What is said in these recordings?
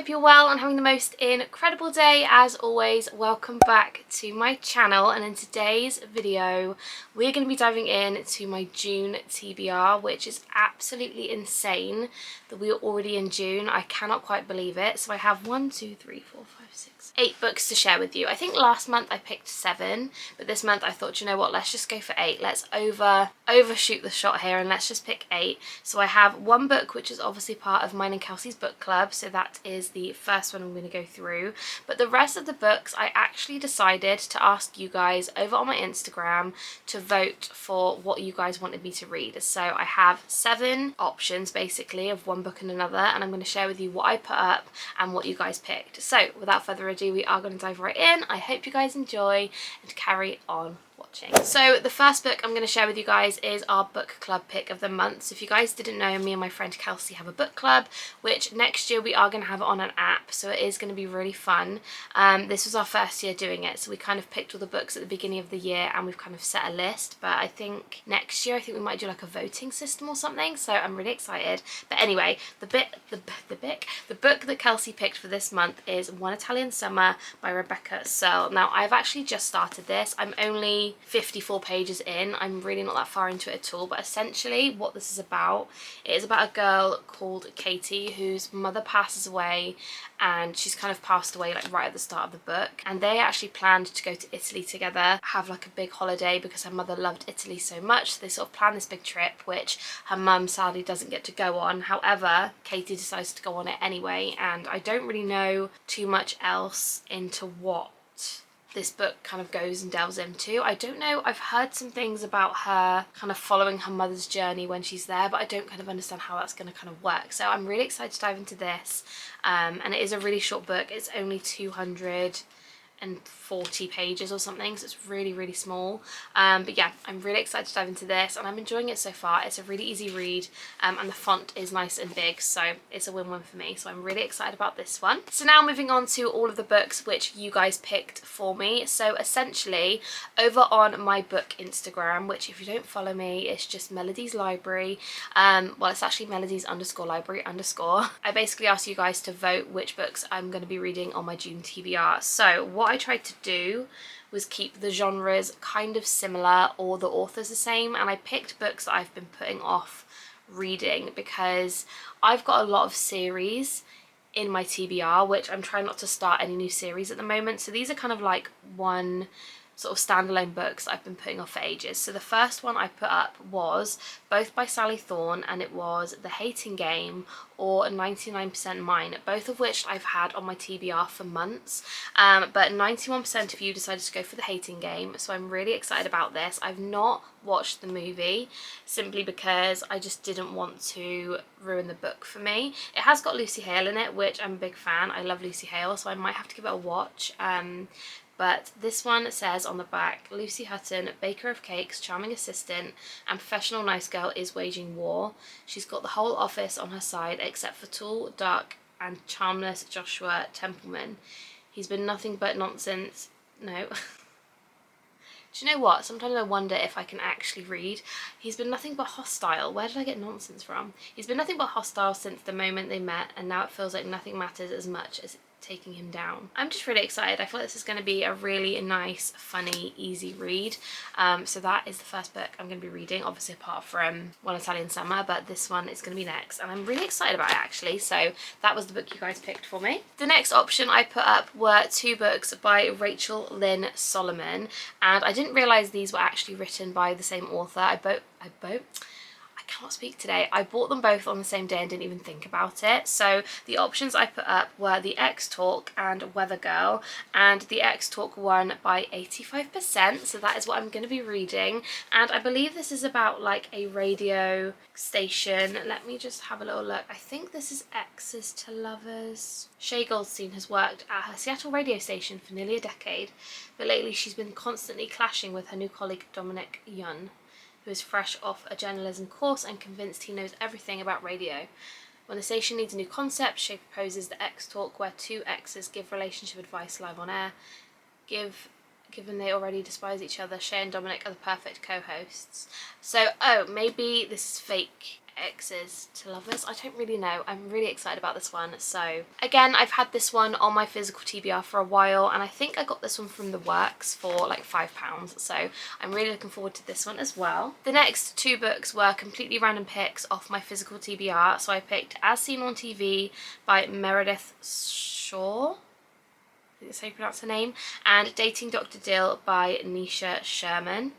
hope you're well and having the most incredible day. As always, welcome back to my channel, and in today's video we're going to be diving in to my June TBR, which is absolutely insane that we are already in June. I cannot quite believe it. So I have 8 books to share with you. I think last month I picked 7, but this month I thought, you know what, let's just go for 8. Let's overshoot the shot here and let's just pick 8. So I have one book which is obviously part of mine and Kelsey's book club, so that is the first one I'm going to go through. But the rest of the books I actually decided to ask you guys over on my Instagram to vote for what you guys wanted me to read. So I have 7 options basically of one book and another, and I'm going to share with you what I put up and what you guys picked. So without further ado, we are going to dive right in. I hope you guys enjoy and carry on watching. So the first book I'm going to share with you guys is our book club pick of the month. So if you guys didn't know, me and my friend Kelsey have a book club, which next year we are going to have it on an app, so it is going to be really fun. This was our first year doing it, so we kind of picked all the books at the beginning of the year and we've kind of set a list, but I think next year we might do like a voting system or something, so I'm really excited. But anyway, the book that Kelsey picked for this month is One Italian Summer by Rebecca Searle. Now I've actually just started this. I'm only 54 pages in. I'm really not that far into it at all, but essentially what this is about, it is about a girl called Katie whose mother passes away, and she's kind of passed away like right at the start of the book, and they actually planned to go to Italy together, have like a big holiday because her mother loved Italy so much. So they sort of plan this big trip which her mum sadly doesn't get to go on. However, Katie decides to go on it anyway, and I don't really know too much else into what this book kind of goes and delves into. I don't know, I've heard some things about her kind of following her mother's journey when she's there, but I don't kind of understand how that's going to kind of work. So I'm really excited to dive into this, and it is a really short book. It's only 240 pages or something, so it's really small, but yeah, I'm really excited to dive into this and I'm enjoying it so far. It's a really easy read, and the font is nice and big, so it's a win-win for me, so I'm really excited about this one. So now moving on to all of the books which you guys picked for me. So essentially over on my book Instagram, which if you don't follow me, it's just Melody's Library, well, it's actually Melody's_library_, I basically asked you guys to vote which books I'm going to be reading on my June TBR. So what I tried to do was keep the genres kind of similar or the authors the same, and I picked books that I've been putting off reading because I've got a lot of series in my TBR, which I'm trying not to start any new series at the moment. So these are kind of like one sort of standalone books I've been putting off for ages. So the first one I put up was both by Sally Thorne, and it was The Hating Game or 99% Mine, both of which I've had on my TBR for months, but 91% of you decided to go for The Hating Game, so I'm really excited about this. I've not watched the movie simply because I just didn't want to ruin the book for me. It has got Lucy Hale in it, which I'm a big fan. I love Lucy Hale, so I might have to give it a watch. But this one says on the back, Lucy Hutton, baker of cakes, charming assistant, and professional nice girl, is waging war. She's got the whole office on her side except for tall, dark, and charmless Joshua Templeman. He's been nothing but nonsense. No. Do you know what? Sometimes I wonder if I can actually read. He's been nothing but hostile. Where did I get nonsense from? He's been nothing but hostile since the moment they met, and now it feels like nothing matters as much as taking him down. I'm just really excited. I feel like this is going to be a really nice, funny, easy read. So that is the first book I'm going to be reading, obviously apart from One Italian Summer, but this one is going to be next, and I'm really excited about it actually. So that was the book you guys picked for me. The next option I put up were 2 books by Rachel Lynn Solomon, and I didn't realise these were actually written by the same author. I cannot speak today. I bought them both on the same day and didn't even think about it. So the options I put up were The X Talk and Weather Girl, and The X Talk won by 85%, so that is what I'm going to be reading. And I believe this is about like a radio station. Let me just have a little look. I think this is X's to Lovers. Shay Goldstein has worked at her Seattle radio station for nearly a decade, but lately she's been constantly clashing with her new colleague Dominic Yun, who is fresh off a journalism course and convinced he knows everything about radio. When the station needs a new concept, Shay proposes the X Talk, where 2 exes give relationship advice live on air. Given they already despise each other, Shay and Dominic are the perfect co-hosts. So, oh, maybe this is fake exes to lovers. I don't really know. I'm really excited about this one. So again, I've had this one on my physical TBR for a while, and I think I got this one from the works for like £5, so I'm really looking forward to this one as well. The next two books were completely random picks off my physical TBR. So I picked As Seen on TV by Meredith Shaw, I think that's how you pronounce her name, and Dating Dr. Dill by Nisha Sharma.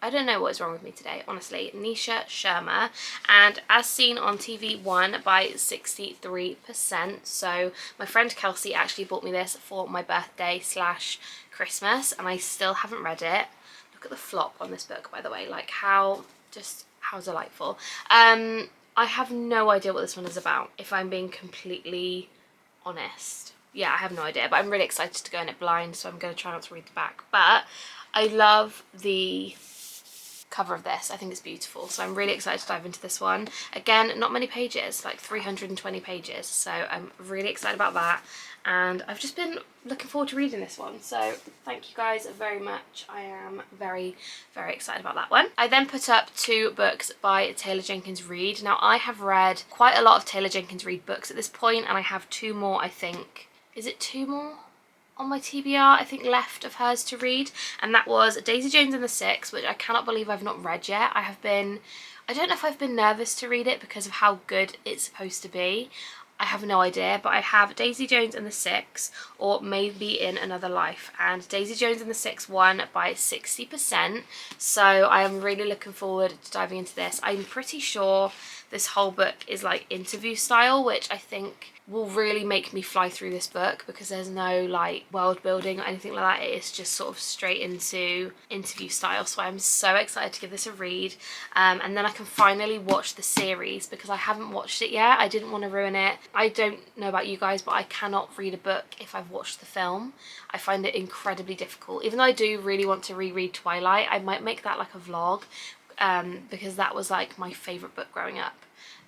I don't know what is wrong with me today, honestly. Nisha Sharma. And As Seen on TV won by 63%. So my friend Kelsey actually bought me this for my birthday / Christmas, and I still haven't read it. Look at the flop on this book, by the way. Like how delightful. I have no idea what this one is about, if I'm being completely honest. Yeah, I have no idea, but I'm really excited to go in it blind, so I'm going to try not to read the back. But I love the cover of this. I think it's beautiful, so I'm really excited to dive into this one. Again, not many pages, like 320 pages, so I'm really excited about that, and I've just been looking forward to reading this one, so thank you guys very much. I am very, very excited about that one. I then put up two books by Taylor Jenkins Reid. Now, I have read quite a lot of Taylor Jenkins Reid books at this point, and I have two more, I think. Is it two more on my TBR, I think, left of hers to read? And that was Daisy Jones and the Six, which I cannot believe I've not read yet. I don't know if I've been nervous to read it because of how good it's supposed to be. I have no idea, but I have Daisy Jones and the Six, or Maybe in Another Life, and Daisy Jones and the Six won by 60%, so I am really looking forward to diving into this. I'm pretty sure this whole book is like interview style, which I think will really make me fly through this book, because there's no like world building or anything like that. It is just sort of straight into interview style, so I'm so excited to give this a read, and then I can finally watch the series, because I haven't watched it yet. I didn't want to ruin it. I don't know about you guys, but I cannot read a book if I've watched the film. I find it incredibly difficult. Even though I do really want to reread Twilight, I might make that like a vlog, because that was like my favourite book growing up.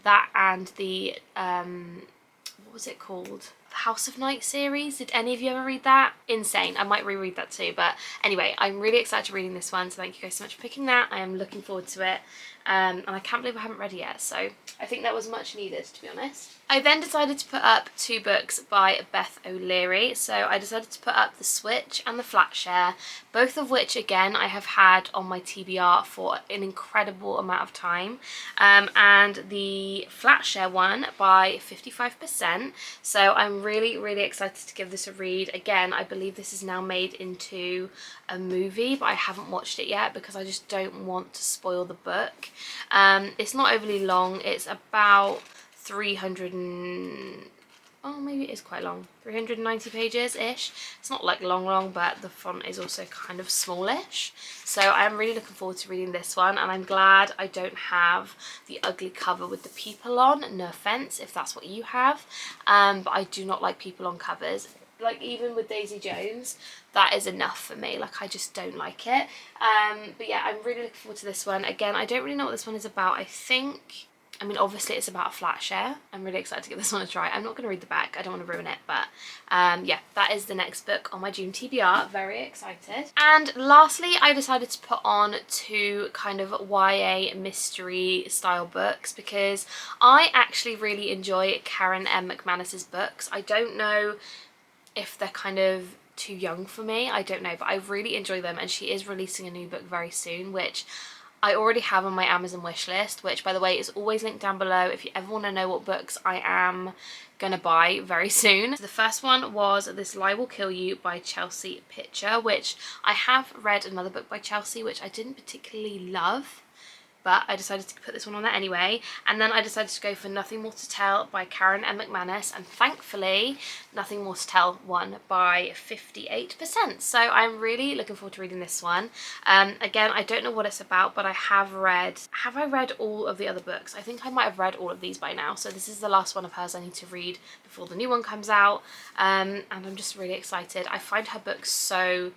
That and the what was it called? The House of Night series. Did any of you ever read that? Insane. I might reread that too. But anyway, I'm really excited to reading this one, so thank you guys so much for picking that. I am looking forward to it. And I can't believe I haven't read it yet, so I think that was much needed, to be honest. I then decided to put up two books by Beth O'Leary. So I decided to put up The Switch and The Flatshare, both of which, again, I have had on my TBR for an incredible amount of time. And the Flatshare one by 55%. So I'm really, really excited to give this a read. Again, I believe this is now made into a movie, but I haven't watched it yet because I just don't want to spoil the book. It's not overly long. It's about 390 pages ish. It's not like long, but the font is also kind of smallish, so I'm really looking forward to reading this one, and I'm glad I don't have the ugly cover with the people on. No offense if that's what you have, but I do not like people on covers. Like, even with Daisy Jones, that is enough for me. Like, I just don't like it. But yeah, I'm really looking forward to this one. Again, I don't really know what this one is about. I mean, obviously it's about a flat share. I'm really excited to give this one a try. I'm not going to read the back. I don't want to ruin it. But yeah, that is the next book on my June TBR. Very excited. And lastly, I decided to put on two kind of YA mystery style books, because I actually really enjoy Karen M. McManus's books. I don't know if they're kind of too young for me. I don't know, but I really enjoy them, and she is releasing a new book very soon, which I already have on my Amazon wishlist, which, by the way, is always linked down below if you ever want to know what books I am gonna buy very soon. So the first one was This Lie Will Kill You by Chelsea Pitcher, which I have read another book by Chelsea which I didn't particularly love, but I decided to put this one on there anyway. And then I decided to go for Nothing More to Tell by Karen M. McManus, and thankfully Nothing More to Tell won by 58%. So I'm really looking forward to reading this one. Again, I don't know what it's about, but I have I read all of the other books? I think I might have read all of these by now, so this is the last one of hers I need to read before the new one comes out. And I'm just really excited. I find her books so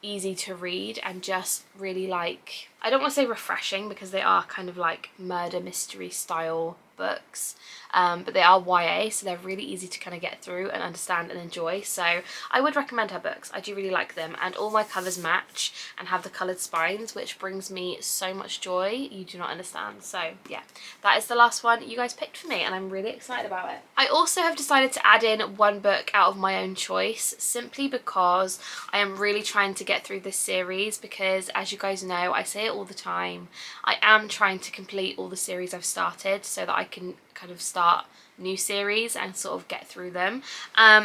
easy to read and just really, like, I don't want to say refreshing, because they are kind of like murder mystery style books, but they are YA, so they're really easy to kind of get through and understand and enjoy. So I would recommend her books. I do really like them, and all my covers match and have the coloured spines, which brings me so much joy you do not understand. So yeah, that is the last one you guys picked for me, and I'm really excited about it. I also have decided to add in one book out of my own choice, simply because I am really trying to get through this series, because as you guys know, I say it all the time, I am trying to complete all the series I've started so that I can kind of start new series and sort of get through them.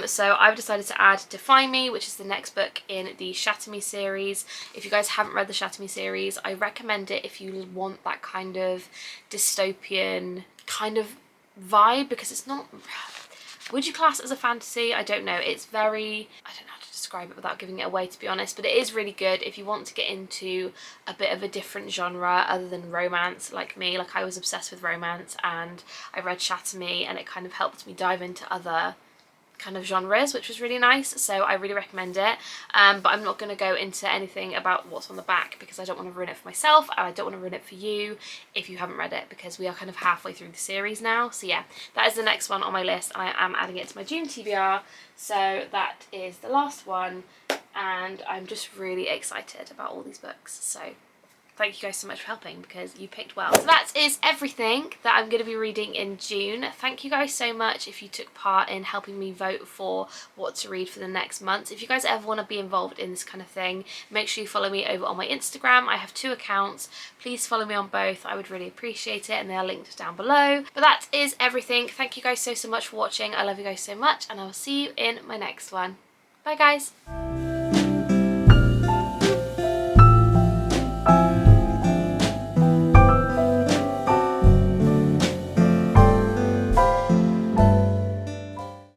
So I've decided to add Define Me, which is the next book in the Shatter Me series. If you guys haven't read the Shatter Me series, I recommend it if you want that kind of dystopian kind of vibe, because it's not, would you class it as a fantasy? I don't know. It's very, I don't know how to describe it without giving it away, to be honest, but it is really good if you want to get into a bit of a different genre other than romance like me. Like, I was obsessed with romance and I read Shatter Me, and it kind of helped me dive into other kind of genres, which was really nice, so I really recommend it. But I'm not going to go into anything about what's on the back because I don't want to ruin it for myself, and I don't want to ruin it for you if you haven't read it, because we are kind of halfway through the series now. So yeah, that is the next one on my list, and I am adding it to my June TBR. So that is the last one, and I'm just really excited about all these books. So thank you guys so much for helping, because you picked well. So that is everything that I'm going to be reading in June. Thank you guys so much if you took part in helping me vote for what to read for the next month. If you guys ever want to be involved in this kind of thing, make sure you follow me over on my Instagram. I have 2 accounts. Please follow me on both. I would really appreciate it, and they are linked down below. But that is everything. Thank you guys so much for watching. I love you guys so much, and I will see you in my next one. Bye guys.